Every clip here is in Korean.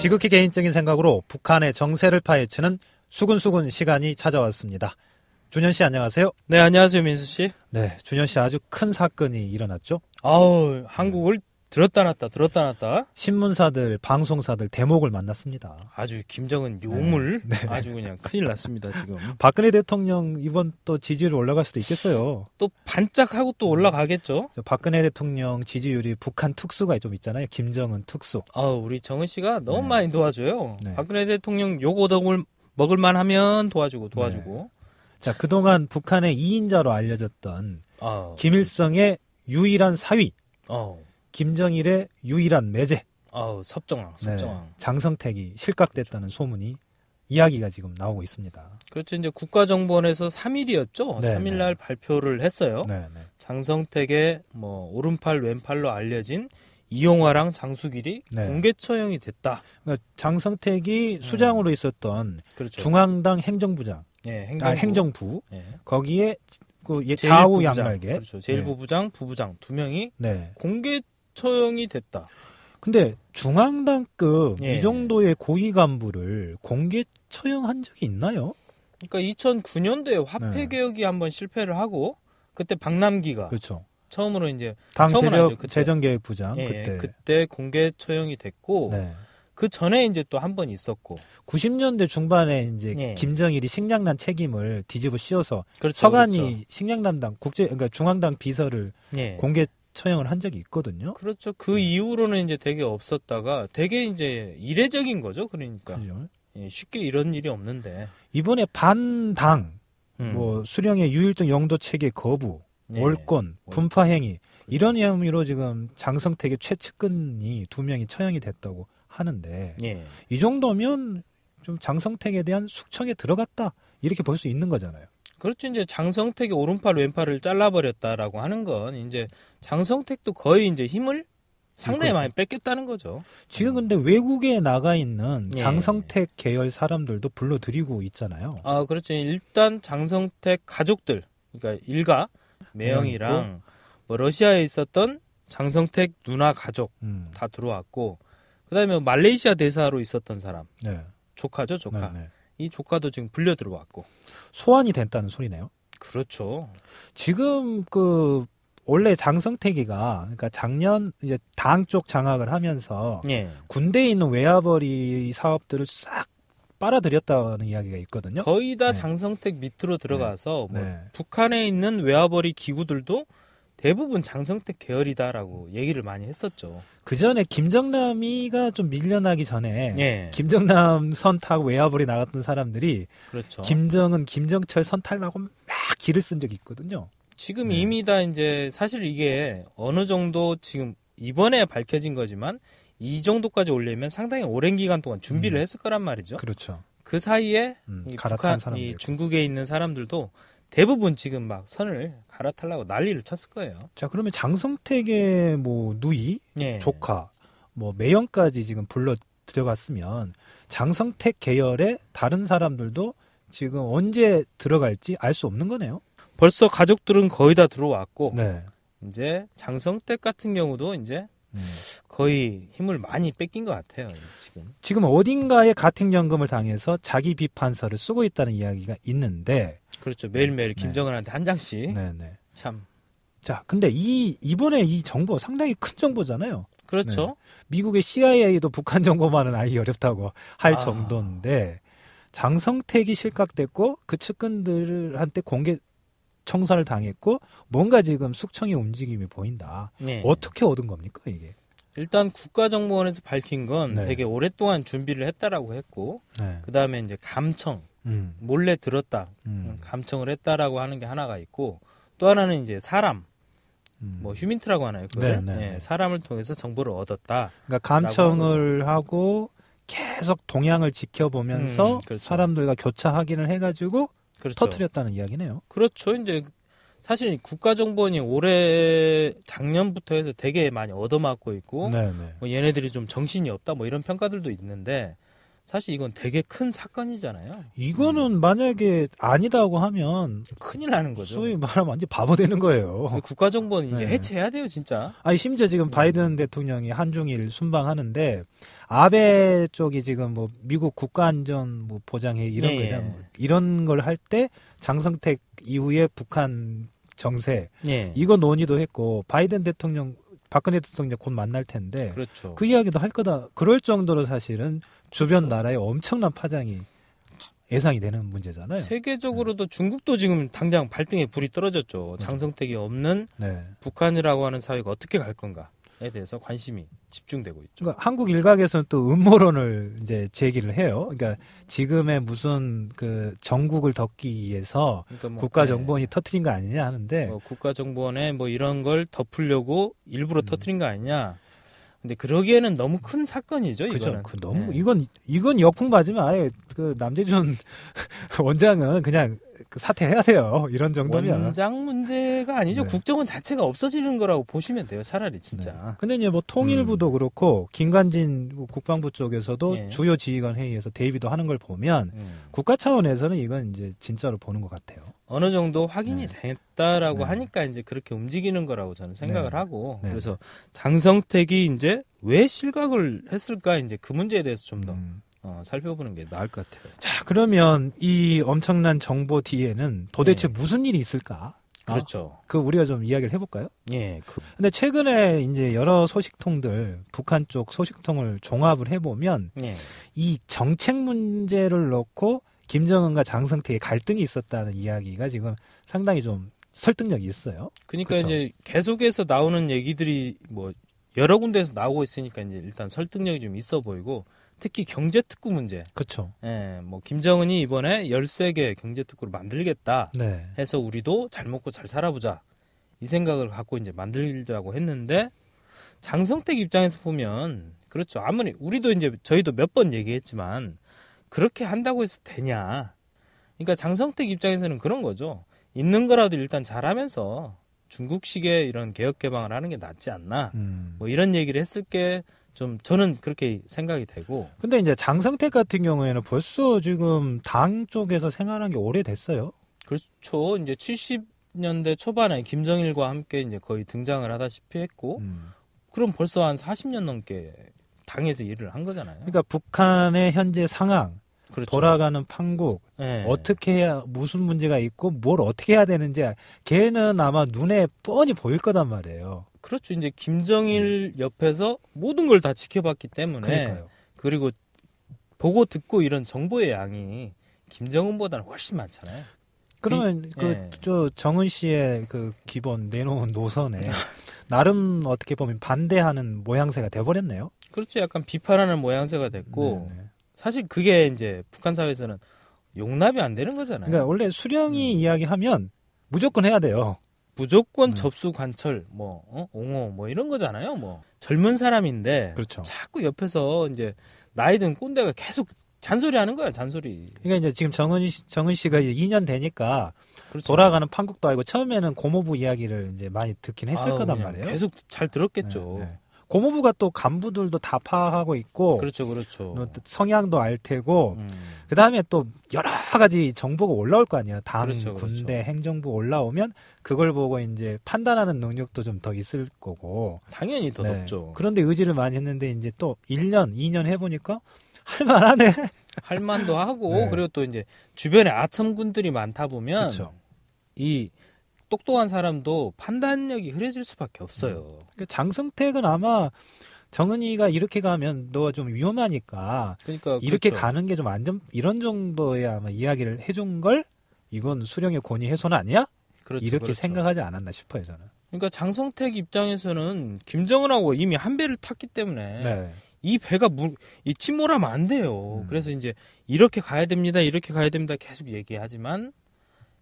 지극히 개인적인 생각으로 북한의 정세를 파헤치는 수근수근 시간이 찾아왔습니다. 준현 씨 안녕하세요. 네, 안녕하세요, 민수 씨. 네, 준현 씨 아주 큰 사건이 일어났죠? 아우, 한국을 들었다 놨다. 신문사들, 방송사들 대목을 만났습니다. 아주 김정은 요물. 네. 아주 그냥 큰일 났습니다, 지금. 박근혜 대통령 이번 또 지지율 올라갈 수도 있겠어요. 또 반짝하고 또 올라가겠죠? 박근혜 대통령 지지율이 북한 특수가 좀 있잖아요. 김정은 특수. 우리 정은 씨가 너무 많이 도와줘요. 네. 박근혜 대통령 요거덕을 먹을만 하면 도와주고. 네. 자, 그동안 북한의 2인자로 알려졌던 김일성의 유일한 사위. 김정일의 유일한 매제. 섭정왕. 네, 장성택이 실각됐다는 소문이 이야기가 지금 나오고 있습니다. 그렇죠. 이제 국가정보원에서 3일이었죠. 네, 3일 날 발표를 했어요. 네. 장성택의 오른팔 왼팔로 알려진 이용화랑 장수길이 공개 처형이 됐다. 그러니까 장성택이 수장으로 있었던 그렇죠. 중앙당 행정부장, 행정부 거기에 그 좌우 양날개, 그렇죠. 제1부부장, 부부장 2명이 공개 처형이 됐다. 근데 중앙당급 이 정도의 고위 간부를 공개 처형한 적이 있나요? 그러니까 2009년도에 화폐 개혁이 한번 실패를 하고 그때 박남기가 그렇죠. 처음으로 이제 당 재정계획부장 그때 공개 처형이 됐고 그 전에 이제 또 한 번 있었고 90년대 중반에 이제 김정일이 식량난 책임을 뒤집어 씌워서 서간이 식량남당 그러니까 중앙당 비서를 공개 처형을 한 적이 있거든요. 그렇죠. 그 이후로는 이제 되게 없었다가 되게 이제 이례적인 거죠. 그러니까 쉽게 이런 일이 없는데 이번에 반당 수령의 유일적 영도 체계 거부, 월권, 분파 행위 이런 혐의로 지금 장성택의 최측근이 2명이 처형이 됐다고 하는데 이 정도면 좀 장성택에 대한 숙청에 들어갔다 이렇게 볼 수 있는 거잖아요. 그렇죠. 이제 장성택의 오른팔 왼팔을 잘라버렸다라고 하는 건 이제 장성택도 거의 이제 힘을 상당히 많이 뺏겼다는 거죠. 지금 근데 외국에 나가 있는 장성택 계열 사람들도 불러들이고 있잖아요. 그렇죠. 일단 장성택 가족들, 그러니까 일가 매형이랑 러시아에 있었던 장성택 누나 가족 다 들어왔고, 그다음에 말레이시아 대사로 있었던 사람, 조카죠, 조카. 이 조카도 지금 불려 들어왔고 소환이 됐다는 소리네요. 그렇죠. 지금 원래 장성택이가 그러니까 작년 이제 당 쪽 장악을 하면서 군대에 있는 외화벌이 사업들을 싹 빨아들였다는 이야기가 있거든요. 거의 다 장성택 밑으로 들어가서 북한에 있는 외화벌이 기구들도 대부분 장성택 계열이다라고 얘기를 많이 했었죠. 그 전에 김정남이가 좀 밀려나기 전에 김정남 선 타고 외화벌이 나갔던 사람들이 김정은, 김정철 선 타려고 막 기를 쓴 적이 있거든요. 지금 이미 다 이제 사실 이게 어느 정도 지금 이번에 밝혀진 거지만 이 정도까지 올리면 상당히 오랜 기간 동안 준비를 했을 거란 말이죠. 그렇죠. 그 사이에 북한, 중국에 있는 사람들도 대부분 지금 막 선을 갈아타려고 난리를 쳤을 거예요. 자, 그러면 장성택의 누이, 조카, 매형까지 지금 불러 들어갔으면 장성택 계열의 다른 사람들도 지금 언제 들어갈지 알 수 없는 거네요. 벌써 가족들은 거의 다 들어왔고, 이제 장성택 같은 경우도 이제 거의 힘을 많이 뺏긴 것 같아요. 지금 어딘가에 가택연금을 당해서 자기 비판서를 쓰고 있다는 이야기가 있는데, 그렇죠. 매일매일 김정은한테 한 장씩. 참. 자, 근데 이번에 이 정보 상당히 큰 정보잖아요. 그렇죠. 미국의 CIA도 북한 정보만은 알기 어렵다고 할 정도인데, 장성택이 실각됐고 그 측근들한테 공개 청산을 당했고 뭔가 지금 숙청의 움직임이 보인다. 어떻게 얻은 겁니까 이게? 일단 국가정보원에서 밝힌 건 되게 오랫동안 준비를 했다라고 했고 그다음에 이제 감청, 몰래 들었다, 감청을 했다라고 하는 게 하나가 있고 또 하나는 이제 사람, 휴민트라고 하나요? 사람을 통해서 정보를 얻었다. 그러니까 감청을 하고 계속 동향을 지켜보면서 사람들과 교차 확인을 해가지고 터뜨렸다는 이야기네요. 그렇죠. 이제 사실 국가정보원이 올해 작년부터 해서 되게 많이 얻어맞고 있고 얘네들이 좀 정신이 없다 이런 평가들도 있는데 사실 이건 되게 큰 사건이잖아요. 이거는 만약에 아니다고 하면 큰일 나는 거죠. 소위 말하면 완전 바보 되는 거예요. 국가정보는 이제 해체해야 돼요, 진짜. 심지어 지금 바이든 대통령이 한중일 순방하는데 아베 쪽이 지금 뭐 미국 국가안전 뭐 보장회 이런 거잖아요. 뭐 이런 걸 할 때 장성택 이후에 북한 정세 이거 논의도 했고 바이든 대통령 박근혜 대통령 곧 만날 텐데 그렇죠. 그 이야기도 할 거다. 그럴 정도로 사실은 주변 나라에 엄청난 파장이 예상이 되는 문제잖아요. 세계적으로도 중국도 지금 당장 발등에 불이 떨어졌죠. 장성택이 없는 북한이라고 하는 사회가 어떻게 갈 건가에 대해서 관심이 집중되고 있죠. 그러니까 한국 일각에서는 또 음모론을 이제 제기를 해요. 그러니까 지금의 무슨 그 정국을 덮기 위해서 그러니까 뭐, 국가정보원이 터트린 거 아니냐 하는데 국가정보원에 뭐 이런 걸 덮으려고 일부러 터트린 거 아니냐. 근데 그러기에는 너무 큰 사건이죠, 이거는. 그죠. 너무 이건 역풍 맞으면 아예 그 남재준 원장은 그냥 사퇴해야 돼요. 이런 정도면. 원장 문제가 아니죠. 국정원 자체가 없어지는 거라고 보시면 돼요. 차라리 진짜. 근데 이제 뭐 통일부도 그렇고 김관진 국방부 쪽에서도 주요 지휘관 회의에서 대비도 하는 걸 보면 국가 차원에서는 이건 이제 진짜로 보는 것 같아요. 어느 정도 확인이 됐다라고 하니까 이제 그렇게 움직이는 거라고 저는 생각을 하고 그래서 장성택이 이제 왜 실각을 했을까 이제 그 문제에 대해서 좀 더 살펴보는 게 나을 것 같아요. 자, 그러면 이 엄청난 정보 뒤에는 도대체 무슨 일이 있을까? 그렇죠. 그 우리가 좀 이야기를 해볼까요? 예. 근데 최근에 이제 여러 소식통들, 북한 쪽 소식통을 종합을 해보면 이 정책 문제를 놓고 김정은과 장성택의 갈등이 있었다는 이야기가 지금 상당히 좀 설득력이 있어요. 그러니까 그쵸? 이제 계속해서 나오는 얘기들이 뭐 여러 군데에서 나오고 있으니까 이제 일단 설득력이 좀 있어 보이고 특히 경제특구 문제. 그렇죠. 예, 뭐 김정은이 이번에 13개 경제특구를 만들겠다 해서 우리도 잘 먹고 잘 살아보자. 이 생각을 갖고 이제 만들자고 했는데 장성택 입장에서 보면 그렇죠. 아무리 우리도 이제 저희도 몇 번 얘기했지만 그렇게 한다고 해서 되냐. 그러니까 장성택 입장에서는 그런 거죠. 있는 거라도 일단 잘하면서 중국식의 이런 개혁 개방을 하는 게 낫지 않나. 뭐 이런 얘기를 했을 게 좀 저는 그렇게 생각이 되고. 근데 이제 장성택 같은 경우에는 벌써 지금 당 쪽에서 생활한 게 오래됐어요. 그렇죠. 이제 70년대 초반에 김정일과 함께 이제 거의 등장을 하다시피 했고, 그럼 벌써 한 40년 넘게 당에서 일을 한 거잖아요. 그러니까 북한의 현재 상황, 그렇죠. 돌아가는 판국, 어떻게 해야, 무슨 문제가 있고, 뭘 어떻게 해야 되는지, 걔는 아마 눈에 뻔히 보일 거단 말이에요. 그렇죠. 이제 김정일 옆에서 모든 걸 다 지켜봤기 때문에. 그러니까요. 그리고 보고 듣고 이런 정보의 양이 김정은보다는 훨씬 많잖아요. 그러면 저 정은 씨의 그 기본 내놓은 노선에 나름 어떻게 보면 반대하는 모양새가 돼버렸네요. 그렇죠. 약간 비판하는 모양새가 됐고 사실 그게 이제 북한 사회에서는 용납이 안 되는 거잖아요. 그러니까 원래 수령이 이야기하면 무조건 해야 돼요. 무조건 접수 관철, 옹호, 뭐 이런 거잖아요. 뭐 젊은 사람인데 그렇죠. 자꾸 옆에서 이제 나이 든 꼰대가 계속 잔소리하는 거야, 잔소리. 그러니까 이제 지금 정은 씨가 이제 2년 되니까 그렇죠. 돌아가는 판국도 알고 처음에는 고모부 이야기를 이제 많이 듣긴 했을 거단 말이에요. 계속 잘 들었겠죠. 고모부가 또 간부들도 다 파악하고 있고, 그렇죠. 또 성향도 알 테고, 그 다음에 또 여러 가지 정보가 올라올 거 아니야. 당, 군대, 행정부 올라오면 그걸 보고 이제 판단하는 능력도 좀 더 있을 거고. 당연히 더 높죠. 그런데 의지를 많이 했는데 이제 또 1년, 2년 해보니까 할만하네. 할만도 하고, 그리고 또 이제 주변에 아첨군들이 많다 보면, 그렇죠. 이 똑똑한 사람도 판단력이 흐려질 수밖에 없어요. 그러니까 장성택은 아마 정은이가 이렇게 가면 너가 좀 위험하니까 그러니까 이렇게 가는 게 좀 안전 이런 정도의 아마 이야기를 해준 걸 이건 수령의 권위 훼손 아니야? 이렇게 생각하지 않았나 싶어요 저는. 그러니까 장성택 입장에서는 김정은하고 이미 한 배를 탔기 때문에 이 배가 이 침몰하면 안 돼요. 그래서 이제 이렇게 가야 됩니다. 이렇게 가야 됩니다. 계속 얘기하지만.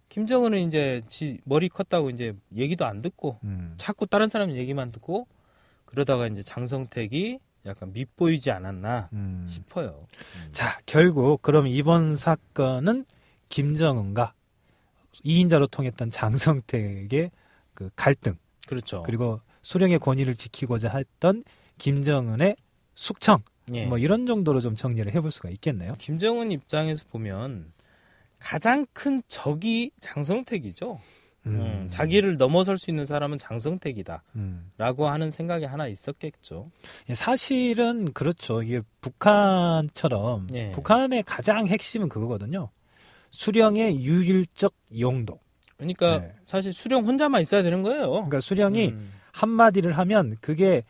김정은은 이제 머리 컸다고 이제 얘기도 안 듣고 자꾸 다른 사람 얘기만 듣고 그러다가 이제 장성택이 약간 밉보이지 않았나 싶어요. 자, 결국 그럼 이번 사건은 김정은과 2인자로 통했던 장성택의 그 갈등, 그렇죠. 그리고 수령의 권위를 지키고자 했던 김정은의 숙청, 뭐 이런 정도로 좀 정리를 해볼 수가 있겠네요. 김정은 입장에서 보면. 가장 큰 적이 장성택이죠. 자기를 넘어설 수 있는 사람은 장성택이다. 라고 하는 생각이 하나 있었겠죠. 사실은 그렇죠. 이게 북한처럼 예. 북한의 가장 핵심은 그거거든요. 수령의 유일적 용도. 그러니까 네. 사실 수령 혼자만 있어야 되는 거예요. 그러니까 수령이 한마디를 하면 그게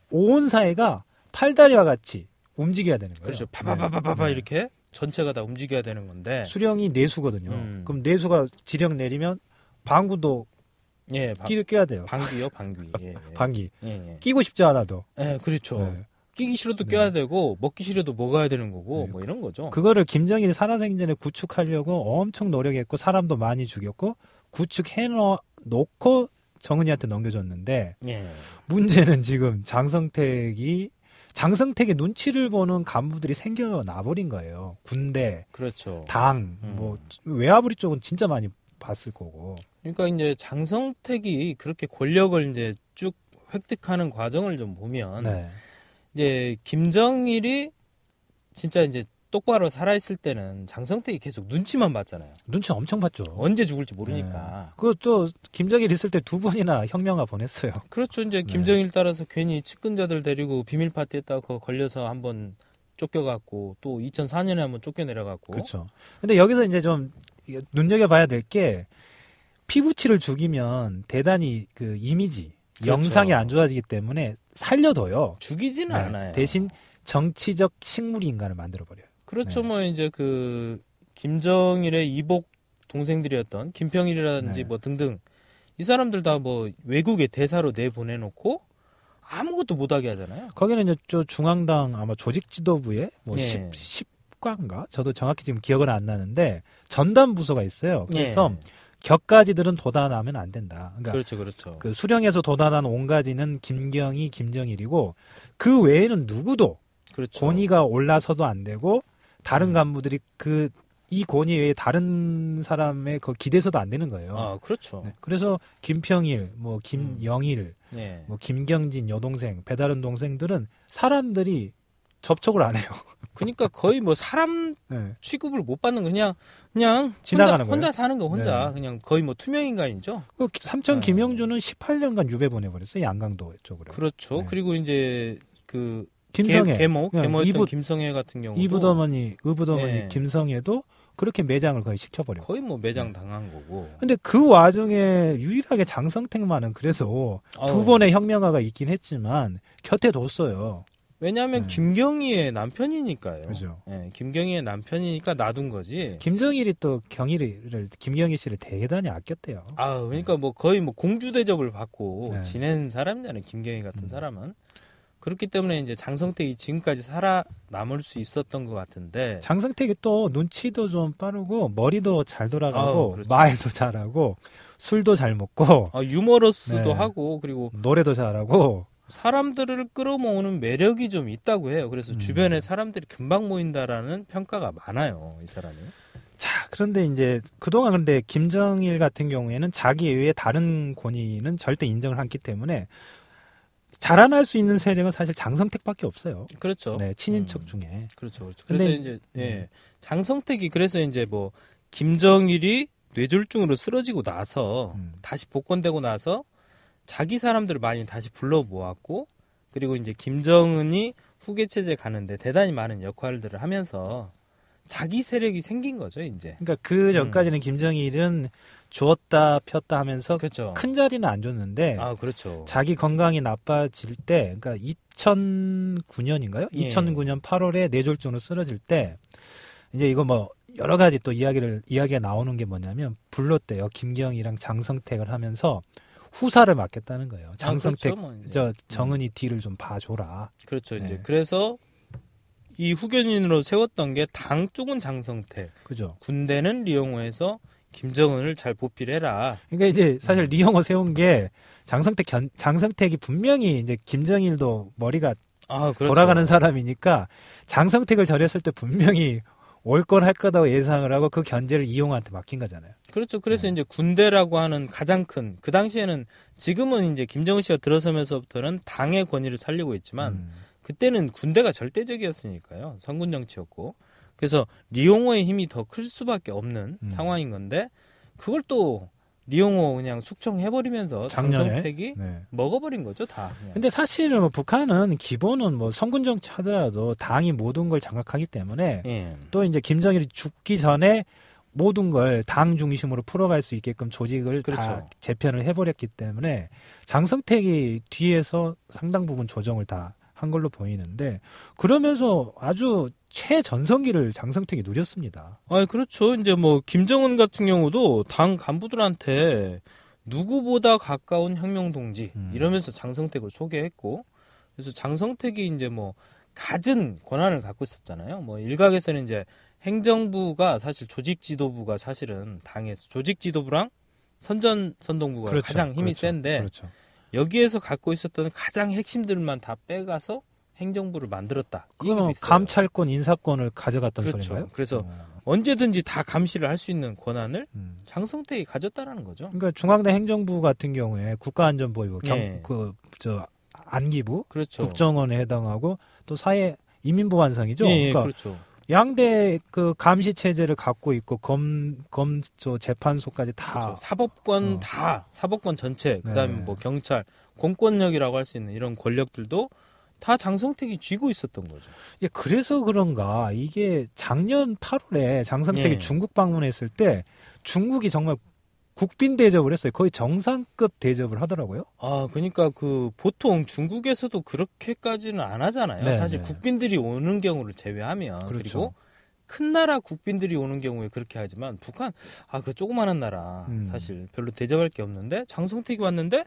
온 사회가 팔다리와 같이 움직여야 되는 거예요. 그렇죠. 파바바바바바 이렇게 전체가 다 움직여야 되는 건데. 수령이 내수거든요. 그럼 내수가 지령 내리면 방구도 껴야 돼요. 방귀요, 방귀. 예, 예. 방귀. 예. 끼고 싶지 않아도. 예, 그렇죠. 끼기 싫어도 껴야 되고 먹기 싫어도 먹어야 되는 거고 뭐 이런 거죠. 그거를 김정일이 살아생전에 구축하려고 엄청 노력했고 사람도 많이 죽였고 구축해 놓고 정은이한테 넘겨줬는데 문제는 지금 장성택의 눈치를 보는 간부들이 생겨나버린 거예요. 군대, 그렇죠. 당, 뭐 외화부리 쪽은 진짜 많이 봤을 거고. 그러니까 이제 장성택이 그렇게 권력을 이제 쭉 획득하는 과정을 좀 보면 이제 김정일이 진짜 이제 똑바로 살아있을 때는 장성택이 계속 눈치만 봤잖아요. 눈치 엄청 봤죠. 언제 죽을지 모르니까. 그것도 김정일 있을 때 2번이나 혁명화 보냈어요. 그렇죠. 이제 김정일 따라서 괜히 측근자들 데리고 비밀 파티 했다가 걸려서 한번 쫓겨갔고 또 2004년에 한번 쫓겨내려갔고. 그렇죠. 근데 여기서 이제 좀 눈여겨봐야 될 게 피부치를 죽이면 대단히 그 이미지, 그렇죠. 영상이 안 좋아지기 때문에 살려둬요. 죽이지는 않아요. 대신 정치적 식물이 인간을 만들어버려요. 그렇죠. 뭐 이제 그 김정일의 이복 동생들이었던 김평일이라든지 뭐 등등 이 사람들 다 뭐 외국에 대사로 내보내놓고 아무것도 못하게 하잖아요. 거기는 이제 저 중앙당 아마 조직 지도부에 뭐 10과인가? 저도 정확히 지금 기억은 안 나는데 전담 부서가 있어요. 그래서 격가지들은 도단하면 안 된다. 그러니까 그렇죠. 그 수령에서 도단한 온가지는 김경희, 김정일이고 그 외에는 누구도 권위가 올라서도 안 되고 다른 간부들이 이 권위 외에 다른 사람의 그 기대서도 안 되는 거예요. 아, 그렇죠. 그래서 김평일, 뭐 김영일, 뭐 김경진 여동생, 배다른 동생들은 사람들이 접촉을 안 해요. 그러니까 거의 뭐 사람 취급을 못 받는 거 그냥 지나가는 혼자 사는 거 혼자 그냥 거의 뭐 투명 인간이죠. 삼천 김영준은 18년간 유배 보내버렸어요. 양강도 쪽으로. 그렇죠. 그리고 이제 그 김성애, 계모했던 김성애 같은 경우도 의부더머니 김성애도 그렇게 매장을 거의 시켜버려요. 거의 뭐 매장 당한 거고. 근데 그 와중에 유일하게 장성택만은 그래도 2번의 혁명화가 있긴 했지만 곁에 뒀어요. 왜냐하면 김경희의 남편이니까요. 그렇죠. 김경희의 남편이니까 놔둔 거지. 김정일이 또 김경희 씨를 대단히 아꼈대요. 그러니까 뭐 거의 뭐 공주 대접을 받고 지낸 사람이잖아요. 김경희 같은 사람은. 그렇기 때문에 이제 장성택이 지금까지 살아남을 수 있었던 것 같은데. 장성택이 또 눈치도 좀 빠르고 머리도 잘 돌아가고 그렇죠. 말도 잘하고 술도 잘 먹고 유머러스도 하고 그리고 노래도 잘하고 사람들을 끌어모으는 매력이 좀 있다고 해요. 그래서 주변에 사람들이 금방 모인다라는 평가가 많아요. 이 사람이. 자, 그런데 이제 그동안 근데 김정일 같은 경우에는 자기 외에 다른 권위는 절대 인정을 않기 때문에 자라날 수 있는 세력은 사실 장성택밖에 없어요. 그렇죠. 친인척 중에. 그렇죠. 그래서 이제 장성택이 그래서 이제 뭐 김정일이 뇌졸중으로 쓰러지고 나서 다시 복권되고 나서 자기 사람들을 많이 다시 불러 모았고 그리고 이제 김정은이 후계 체제 가는데 대단히 많은 역할들을 하면서 자기 세력이 생긴 거죠, 이제. 그러니까 그 전까지는 김정일은 주었다 폈다 하면서 그렇죠. 큰 자리는 안 줬는데 그렇죠. 자기 건강이 나빠질 때 그러니까 2009년인가요? 2009년 8월에 뇌졸중으로 쓰러질 때 이제 이거 뭐 여러 가지 또 이야기가 나오는 게 뭐냐면 불렀대요. 김경희랑 장성택을 하면서 후사를 맡겠다는 거예요. 장성택, 그렇죠. 정은이 뒤를 좀 봐줘라. 그렇죠. 이제 그래서 이 후견인으로 세웠던 게 당 쪽은 장성택, 그죠. 군대는 리용호에서 김정은을 잘 보필해라. 그러니까 이제 사실 리용호 세운 게 장성택이 분명히 이제 김정일도 머리가 그렇죠. 돌아가는 사람이니까 장성택을 절였을 때 분명히 올 걸 할 거다고 예상을 하고 그 견제를 이용호한테 맡긴 거잖아요. 그렇죠. 그래서 이제 군대라고 하는 가장 큰 그 당시에는 지금은 이제 김정은 씨가 들어서면서부터는 당의 권위를 살리고 있지만 그때는 군대가 절대적이었으니까요. 선군 정치였고. 그래서 리용호의 힘이 더 클 수밖에 없는 상황인 건데 그걸 또 리용호 그냥 숙청해버리면서 작년에? 장성택이 네. 먹어버린 거죠, 다. 그냥. 근데 사실은 뭐 북한은 기본은 뭐 성군 정치 하더라도 당이 모든 걸 장악하기 때문에 예. 또 이제 김정일이 죽기 전에 모든 걸 당 중심으로 풀어갈 수 있게끔 조직을 그렇죠. 다 재편을 해버렸기 때문에 장성택이 뒤에서 상당 부분 조정을 다 한 걸로 보이는데 그러면서 아주 최전성기를 장성택이 누렸습니다. 아, 그렇죠. 이제 뭐 김정은 같은 경우도 당 간부들한테 누구보다 가까운 혁명 동지 이러면서 장성택을 소개했고, 그래서 장성택이 이제 뭐 갖은 권한을 갖고 있었잖아요. 뭐 일각에서는 이제 행정부가 사실 조직 지도부가 사실은 당에서 조직 지도부랑 선전선동부가 그렇죠. 가장 힘이 그렇죠. 센데 그렇죠. 여기에서 갖고 있었던 가장 핵심들만 다 빼가서 행정부를 만들었다. 그럼 감찰권, 인사권을 가져갔던 그렇죠. 소리인가요? 그래서 언제든지 다 감시를 할 수 있는 권한을 장성택이 가졌다라는 거죠. 그러니까 중앙대 행정부 같은 경우에 국가안전보위부, 네. 안기부, 그렇죠. 국정원에 해당하고 또 사회 인민보안상이죠. 예, 그러니까 그렇죠. 양대 그 감시 체제를 갖고 있고 재판소까지 다 그렇죠. 사법권 사법권 전체, 그다음에 네. 뭐 경찰, 공권력이라고 할 수 있는 이런 권력들도 다 장성택이 쥐고 있었던 거죠. 이제 그래서 그런가 이게 작년 8월에 장성택이 예. 중국 방문했을 때 중국이 정말 국빈 대접을 했어요. 거의 정상급 대접을 하더라고요. 아, 그러니까 그 보통 중국에서도 그렇게까지는 안 하잖아요. 네, 사실 네. 국빈들이 오는 경우를 제외하면. 그렇죠. 그리고 큰 나라 국빈들이 오는 경우에 그렇게 하지만 북한 그 조그마한 나라 사실 별로 대접할 게 없는데 장성택이 왔는데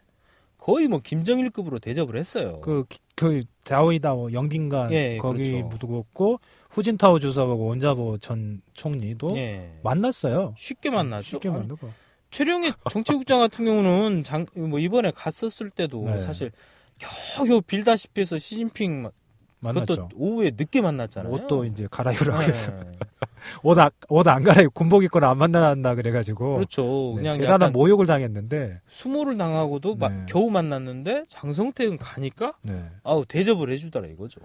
거의 뭐 김정일급으로 대접을 했어요. 그 다오이다오 영빈관 예, 거기 그렇죠. 묻었고 후진타오 주석하고 원자보 전 총리도 예. 만났어요. 쉽게 만났죠. 쉽게 아니, 만나고. 최룡해 정치국장 같은 경우는 뭐 이번에 갔었을 때도 네. 사실 겨우 빌다시피 해서 시진핑 만났죠. 그것도 오후에 늦게 만났잖아요. 옷도 이제 갈아입으라고 네. 해서 옷 안 갈아입고 군복 입고 안 만난다 그래가지고 그렇죠. 네, 그냥 대단한 약간 모욕을 당했는데 수모를 당하고도 네. 겨우 만났는데 장성택은 가니까 네. 대접을 해주더라 이거죠.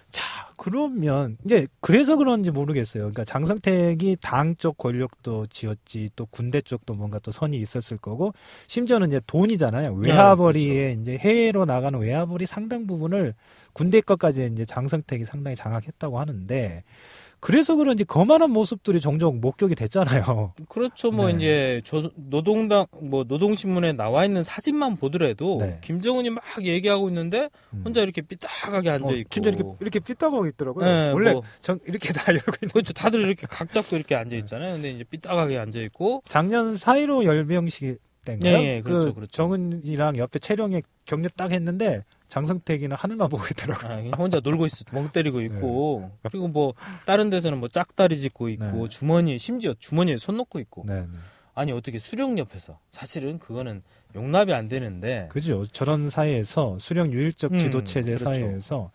자, 그러면 이제 그래서 그런지 모르겠어요. 그러니까 장성택이 당 쪽 권력도 쥐었지 또 군대 쪽도 뭔가 또 선이 있었을 거고 심지어는 이제 돈이잖아요. 외화벌이에 그렇죠. 이제 해외로 나가는 외화벌이 상당 부분을 군대 것까지 이제 장성택이 상당히 장악했다고 하는데 그래서 그런지 거만한 모습들이 종종 목격이 됐잖아요. 그렇죠. 뭐 네. 이제 노동신문에 나와 있는 사진만 보더라도 네. 김정은이 막 얘기하고 있는데 혼자 이렇게 삐딱하게 앉아 있고. 진짜 이렇게 삐딱하고 있더라고요. 네, 원래 뭐. 이렇게 다 이러고 있는. 그렇죠. 다들 이렇게 각 잡고 이렇게 앉아 있잖아요. 근데 이제 삐딱하게 앉아 있고. 작년 4.15 열병식 때인가요? 예, 그렇죠, 그렇죠. 정은이랑 옆에 채령에 격려 딱 했는데 장성택이는 하늘만 보고 있더라고요. 그냥 혼자 놀고 있어, 멍 때리고 있고. 그리고 뭐 다른 데서는 뭐 짝다리 짚고 있고 네. 심지어 주머니에 손 넣고 있고. 네. 아니 어떻게 수령 옆에서 사실은 그거는 용납이 안 되는데. 그죠. 저런 사회에서 수령 유일적 지도 체제 그렇죠. 사회에서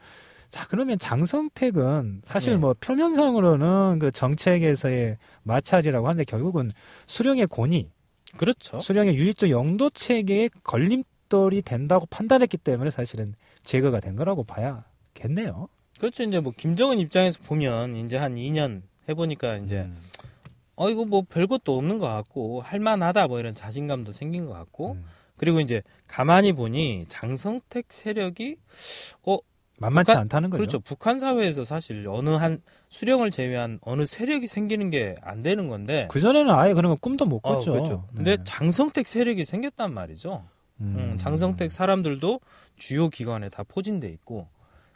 자 그러면 장성택은 사실 네. 뭐 표면상으로는 그 정책에서의 마찰이라고 하는데 결국은 수령의 권위, 그렇죠. 수령의 유일적 영도 체계의 걸림돌이 된다고 판단했기 때문에 사실은 제거가 된 거라고 봐야겠네요. 그렇죠. 이제 뭐 김정은 입장에서 보면 이제 한 2년 해보니까 이제 이거 뭐 별것도 없는 것 같고 할만하다 뭐 이런 자신감도 생긴 것 같고 그리고 이제 가만히 보니 장성택 세력이 만만치 않다는 거죠. 그렇죠. 북한 사회에서 사실 어느 한 수령을 제외한 어느 세력이 생기는 게 안 되는 건데 그 전에는 아예 그런 거 꿈도 못 꿨죠. 그렇죠. 네. 근데 장성택 세력이 생겼단 말이죠. 장성택 사람들도 주요 기관에 다 포진돼 있고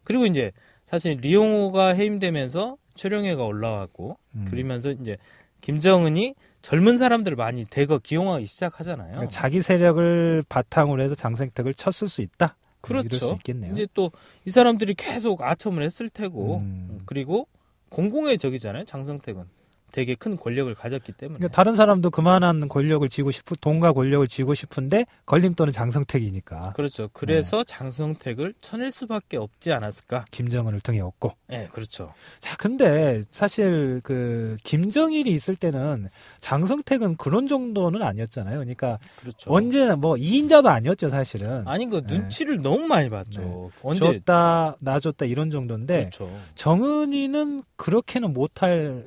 그리고 이제 사실 리용호가 해임되면서 최룡해가 올라왔고 그러면서 이제 김정은이 젊은 사람들을 많이 대거 기용하기 시작하잖아요. 그러니까 자기 세력을 바탕으로 해서 장성택을 쳤을 수 있다. 그렇죠. 이럴 수 있겠네요. 이제 또 이 사람들이 계속 아첨을 했을 테고 그리고 공공의 적이잖아요. 장성택은 되게 큰 권력을 가졌기 때문에. 그러니까 다른 사람도 그만한 권력을 쥐고 돈과 권력을 쥐고 싶은데 걸림돌은 장성택이니까. 그렇죠. 그래서 장성택을 쳐낼 수밖에 없지 않았을까. 김정은을 등에 업고. 네, 그렇죠. 자, 근데 사실 그 김정일이 있을 때는 장성택은 그런 정도는 아니었잖아요. 그러니까 그렇죠. 언제나 뭐 2인자도 아니었죠, 사실은. 아니 그 눈치를 너무 많이 봤죠. 언제 줬다, 나 줬다 이런 정도인데 그렇죠. 정은이는 그렇게는 못할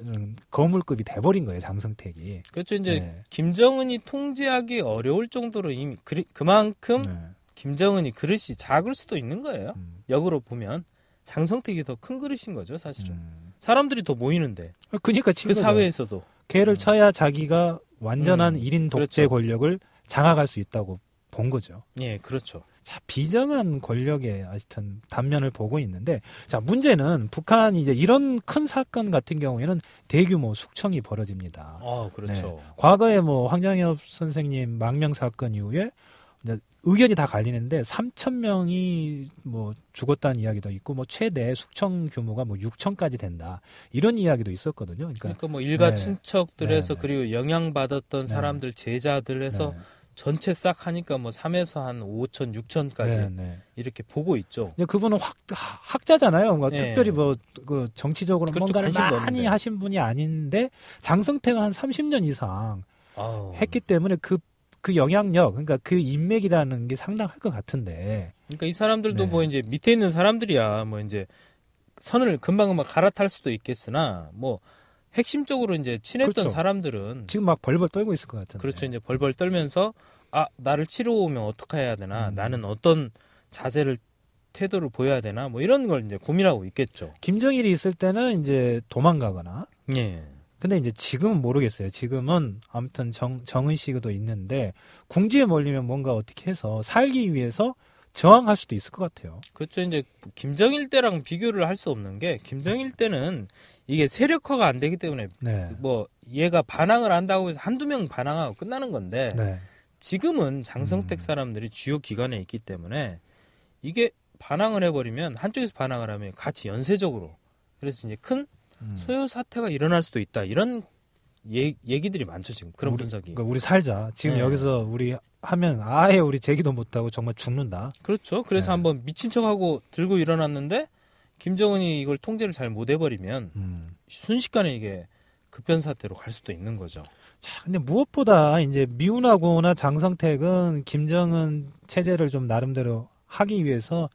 괴물급이 돼버린 거예요, 장성택이. 그렇죠. 이제 김정은이 통제하기 어려울 정도로 이미 그만큼 김정은이 그릇이 작을 수도 있는 거예요. 역으로 보면 장성택이 더 큰 그릇인 거죠, 사실은. 사람들이 더 모이는데. 그러니까 그 사회에서도 걔를 쳐야 자기가 완전한 1인 독재 그렇죠. 권력을 장악할 수 있다고 본 거죠. 예, 그렇죠. 자, 비정한 권력의 하여튼 단면을 보고 있는데, 자, 문제는 북한이 이제 이런 큰 사건 같은 경우에는 대규모 숙청이 벌어집니다. 그렇죠. 네. 과거에 뭐 황장엽 선생님 망명 사건 이후에 이제 의견이 다 갈리는데 3,000명이 뭐 죽었다는 이야기도 있고 뭐 최대 숙청 규모가 뭐 6,000까지 된다. 이런 이야기도 있었거든요. 그러니까 뭐 일가 친척들에서 그리고 영향받았던 사람들 제자들 해서 전체 싹 하니까 뭐 3에서 한 5천, 6천까지 이렇게 보고 있죠. 그분은 학자잖아요. 뭔가 특별히 뭐 그 정치적으로 그렇죠, 뭔가를 많이 없는데. 하신 분이 아닌데 장성택은 한 30년 이상 했기 때문에 그 영향력, 그러니까 그 인맥이라는 게 상당할 것 같은데. 그러니까 이 사람들도 뭐 이제 밑에 있는 사람들이야 뭐 이제 선을 금방 갈아탈 수도 있겠으나 뭐 핵심적으로 이제 친했던 그렇죠. 사람들은 지금 막 벌벌 떨고 있을 것 같은데. 그렇죠. 이제 벌벌 떨면서 나를 치러 오면 어떻게 해야 되나, 나는 어떤 자세를 태도를 보여야 되나, 뭐 이런 걸 이제 고민하고 있겠죠. 김정일이 있을 때는 이제 도망가거나. 예. 근데 이제 지금은 모르겠어요. 지금은 아무튼 정은 씨도 있는데 궁지에 몰리면 뭔가 어떻게 해서 살기 위해서 저항할 수도 있을 것 같아요. 그렇죠. 이제 김정일 때랑 비교를 할 수 없는 게 김정일 때는 이게 세력화가 안 되기 때문에 뭐 얘가 반항을 한다고 해서 한두 명 반항하고 끝나는 건데 지금은 장성택 사람들이 주요 기관에 있기 때문에 이게 반항을 해버리면 한쪽에서 반항을 하면 같이 연쇄적으로 그래서 이제 큰 소요 사태가 일어날 수도 있다. 이런 얘기들이 많죠 지금. 그런 분석이. 그러니까 우리 살자. 지금 여기서 우리 하면 아예 우리 제기도 못하고 정말 죽는다. 그렇죠. 그래서 한번 미친 척하고 들고 일어났는데 김정은이 이걸 통제를 잘 못 해버리면 순식간에 이게 급변 사태로 갈 수도 있는 거죠. 자, 근데 무엇보다 이제 미운하고나 장성택은 김정은 체제를 좀 나름대로 하기 위해서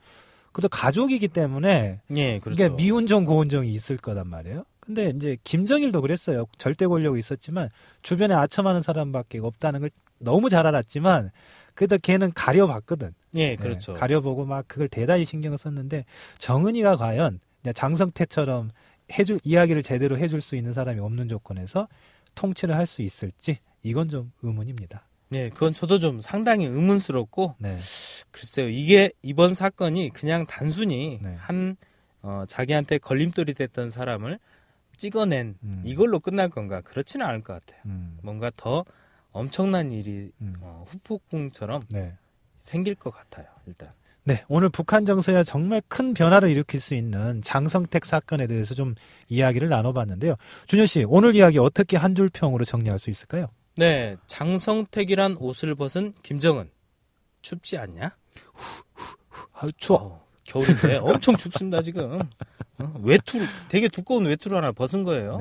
그래도 가족이기 때문에 그렇죠. 이게 미운정 고운정이 있을 거란 말이에요. 근데 이제 김정일도 그랬어요. 절대 권력이 있었지만 주변에 아첨하는 사람밖에 없다는 걸 너무 잘 알았지만 그래도 걔는 가려봤거든. 그렇죠. 가려보고 막 그걸 대단히 신경을 썼는데 정은이가 과연 장성택처럼 이야기를 제대로 해줄 수 있는 사람이 없는 조건에서 통치를 할 수 있을지 이건 좀 의문입니다. 그건 저도 좀 상당히 의문스럽고 글쎄요. 이게 이번 사건이 그냥 단순히 한 자기한테 걸림돌이 됐던 사람을 찍어낸 이걸로 끝날 건가? 그렇지는 않을 것 같아요. 뭔가 더 엄청난 일이 후폭풍처럼 생길 것 같아요. 일단. 오늘 북한 정서야 정말 큰 변화를 일으킬 수 있는 장성택 사건에 대해서 좀 이야기를 나눠봤는데요. 준현 씨, 오늘 이야기 어떻게 한 줄 평으로 정리할 수 있을까요? 장성택이란 옷을 벗은 김정은. 춥지 않냐? 추워. 겨울인데 엄청 춥습니다 지금. 외투 되게 두꺼운 외투를 하나 벗은 거예요.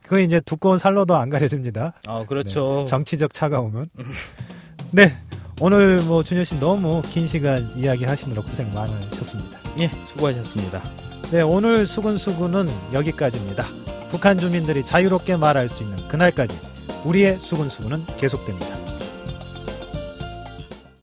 그거 이제 두꺼운 살로도 안 가려집니다. 그렇죠. 정치적 차가움은. 오늘 뭐 준현 씨 너무 긴 시간 이야기하시느라 고생 많으셨습니다. 수고하셨습니다. 오늘 수근수근은 여기까지입니다. 북한 주민들이 자유롭게 말할 수 있는 그날까지 우리의 수근수근은 계속됩니다.